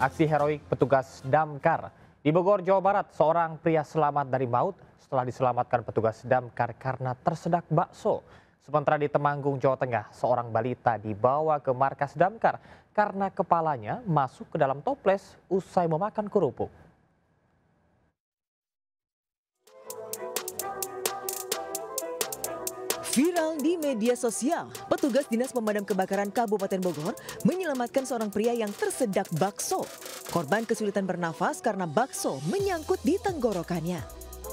Aksi heroik petugas damkar. Di Bogor, Jawa Barat, seorang pria selamat dari maut setelah diselamatkan petugas damkar karena tersedak bakso. Sementara di Temanggung, Jawa Tengah, seorang balita dibawa ke markas damkar karena kepalanya masuk ke dalam toples usai memakan kerupuk. Viral di media sosial, petugas Dinas Pemadam Kebakaran Kabupaten Bogor menyelamatkan seorang pria yang tersedak bakso. Korban kesulitan bernafas karena bakso menyangkut di tenggorokannya.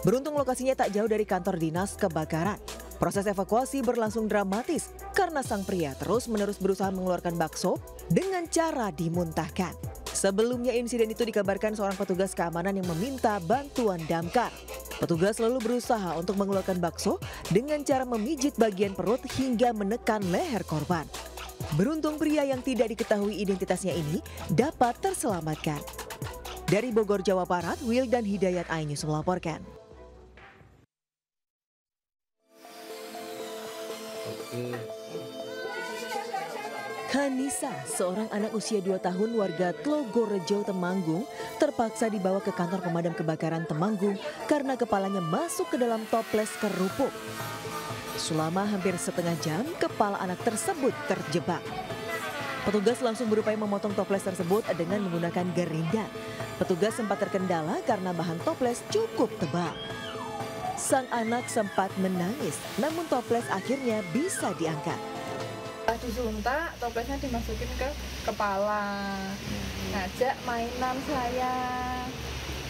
Beruntung lokasinya tak jauh dari kantor Dinas Kebakaran. Proses evakuasi berlangsung dramatis karena sang pria terus-menerus berusaha mengeluarkan bakso dengan cara dimuntahkan. Sebelumnya insiden itu dikabarkan seorang petugas keamanan yang meminta bantuan damkar. Petugas lalu berusaha untuk mengeluarkan bakso dengan cara memijit bagian perut hingga menekan leher korban. Beruntung pria yang tidak diketahui identitasnya ini dapat terselamatkan. Dari Bogor, Jawa Barat, Wildan Hidayat iNews melaporkan. Kanisa, seorang anak usia 2 tahun warga Tlogorejo, Temanggung, terpaksa dibawa ke kantor pemadam kebakaran Temanggung karena kepalanya masuk ke dalam toples kerupuk. Selama hampir setengah jam, kepala anak tersebut terjebak. Petugas langsung berupaya memotong toples tersebut dengan menggunakan gerinda. Petugas sempat terkendala karena bahan toples cukup tebal. Sang anak sempat menangis, namun toples akhirnya bisa diangkat. Disuntak, toplesnya dimasukin ke kepala, ngajak mainan saya.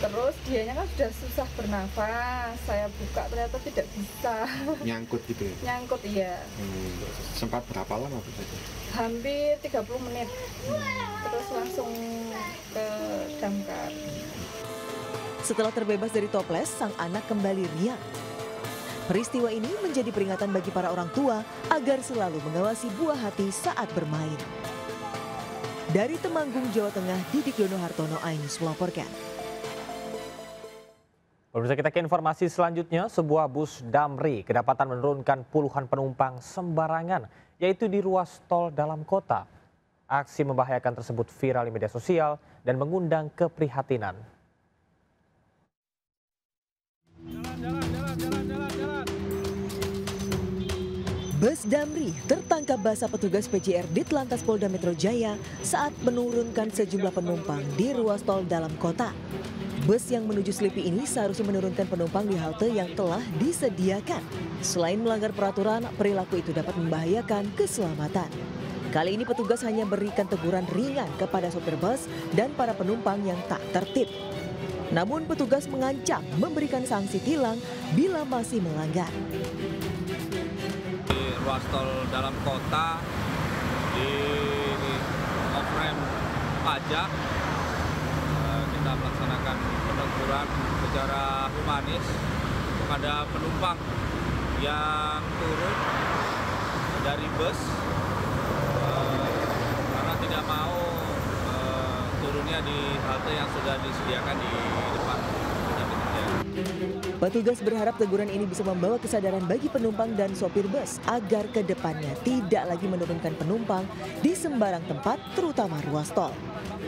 Terus dianya kan sudah susah bernafas, saya buka ternyata tidak bisa. Nyangkut gitu ya? Nyangkut, iya. Sempat berapa lama Bu? Hampir 30 menit, terus langsung ke damkar. Setelah terbebas dari toples, sang anak kembali riang. Peristiwa ini menjadi peringatan bagi para orang tua agar selalu mengawasi buah hati saat bermain. Dari Temanggung, Jawa Tengah, Didik Dono Hartono iNews melaporkan. Pemirsa, kita ke informasi selanjutnya. Sebuah bus Damri kedapatan menurunkan puluhan penumpang sembarangan, yaitu di ruas tol dalam kota. Aksi membahayakan tersebut viral di media sosial dan mengundang keprihatinan. Bus Damri tertangkap basah petugas PJR Ditlantas Polda Metro Jaya saat menurunkan sejumlah penumpang di ruas tol dalam kota. Bus yang menuju Selipi ini seharusnya menurunkan penumpang di halte yang telah disediakan. Selain melanggar peraturan, perilaku itu dapat membahayakan keselamatan. Kali ini petugas hanya berikan teguran ringan kepada sopir bus dan para penumpang yang tak tertib. Namun petugas mengancam memberikan sanksi tilang bila masih melanggar. Ruas tol dalam kota di off-ramp pajak kita melaksanakan peneguran secara humanis kepada penumpang yang turun dari bus karena tidak mau turunnya di halte yang sudah disediakan di depan. Petugas berharap teguran ini bisa membawa kesadaran bagi penumpang dan sopir bus agar ke depannya tidak lagi menurunkan penumpang di sembarang tempat, terutama ruas tol.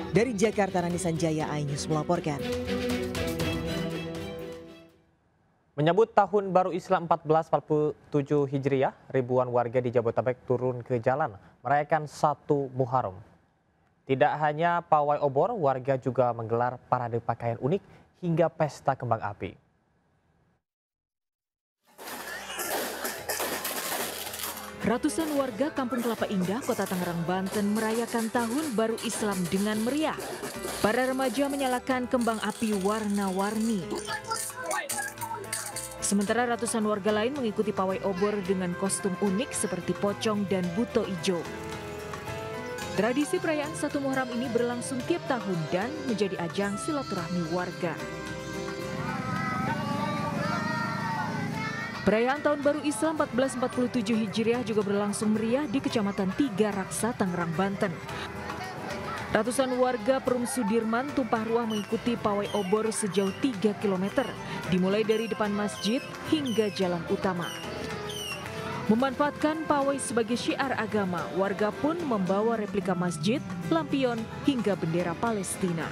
Dari Jakarta, Rani Sanjaya iNews melaporkan. Menyambut Tahun Baru Islam 1447 Hijriah, ribuan warga di Jabodetabek turun ke jalan merayakan 1 Muharram. Tidak hanya pawai obor, warga juga menggelar parade pakaian unik hingga pesta kembang api. Ratusan warga Kampung Kelapa Indah, Kota Tangerang, Banten merayakan Tahun Baru Islam dengan meriah. Para remaja menyalakan kembang api warna-warni. Sementara ratusan warga lain mengikuti pawai obor dengan kostum unik seperti pocong dan buto ijo. Tradisi perayaan 1 Muharram ini berlangsung tiap tahun dan menjadi ajang silaturahmi warga. Perayaan Tahun Baru Islam 1447 Hijriah juga berlangsung meriah di Kecamatan Tiga Raksa, Tangerang, Banten. Ratusan warga Perum Sudirman tumpah ruah mengikuti pawai obor sejauh 3 km, dimulai dari depan masjid hingga jalan utama. Memanfaatkan pawai sebagai syiar agama, warga pun membawa replika masjid, lampion, hingga bendera Palestina.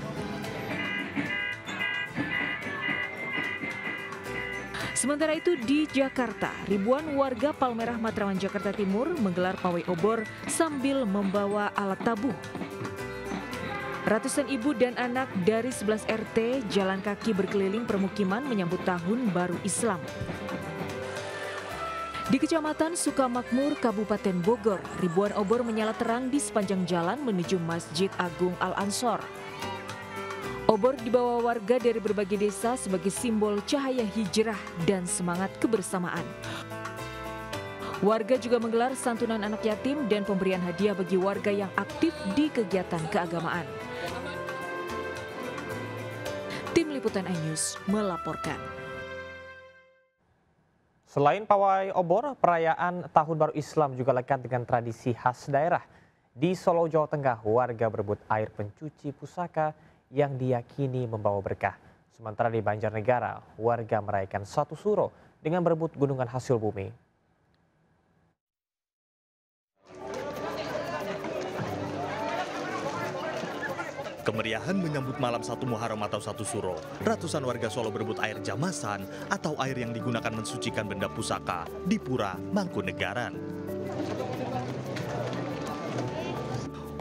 Sementara itu di Jakarta, ribuan warga Palmerah Matraman Jakarta Timur menggelar pawai obor sambil membawa alat tabuh. Ratusan ibu dan anak dari 11 RT jalan kaki berkeliling permukiman menyambut tahun baru Islam. Di Kecamatan Sukamakmur, Kabupaten Bogor, ribuan obor menyala terang di sepanjang jalan menuju Masjid Agung Al-Ansor. Obor dibawa warga dari berbagai desa sebagai simbol cahaya hijrah dan semangat kebersamaan. Warga juga menggelar santunan anak yatim dan pemberian hadiah bagi warga yang aktif di kegiatan keagamaan. Tim Liputan iNews melaporkan. Selain pawai obor, perayaan Tahun Baru Islam juga lekat dengan tradisi khas daerah. Di Solo, Jawa Tengah, warga berebut air pencuci pusaka yang diyakini membawa berkah. Sementara di Banjarnegara, warga merayakan Satu Suro dengan berebut gunungan hasil bumi. Kemeriahan menyambut malam 1 Muharram atau Satu Suro. Ratusan warga Solo berebut air jamasan atau air yang digunakan mensucikan benda pusaka di Pura Mangkunegaran.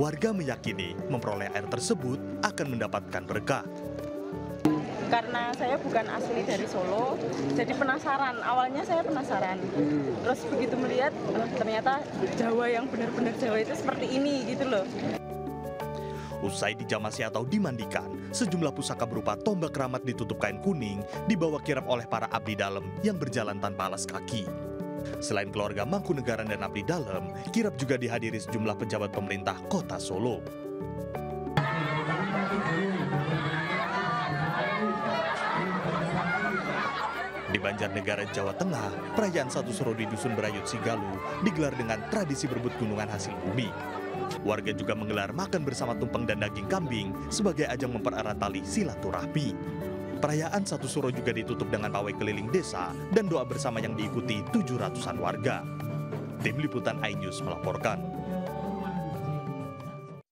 Warga meyakini memperoleh air tersebut akan mendapatkan berkah. Karena saya bukan asli dari Solo, jadi penasaran. Awalnya saya penasaran. Terus begitu melihat, ternyata Jawa yang benar-benar Jawa itu seperti ini gitu loh. Usai dijamasi atau dimandikan, sejumlah pusaka berupa tombak keramat ditutup kain kuning dibawa kirap oleh para abdi dalem yang berjalan tanpa alas kaki. Selain keluarga Mangkunegaran dan abdi dalem, kirap juga dihadiri sejumlah pejabat pemerintah Kota Solo. Di Banjarnegara, Jawa Tengah, perayaan Satu Suro di Dusun Berayut Sigalu digelar dengan tradisi berebut gunungan hasil bumi. Warga juga menggelar makan bersama tumpeng dan daging kambing sebagai ajang mempererat tali silaturahmi. Perayaan Satu Suro juga ditutup dengan pawai keliling desa dan doa bersama yang diikuti 700-an warga. Tim Liputan iNews melaporkan.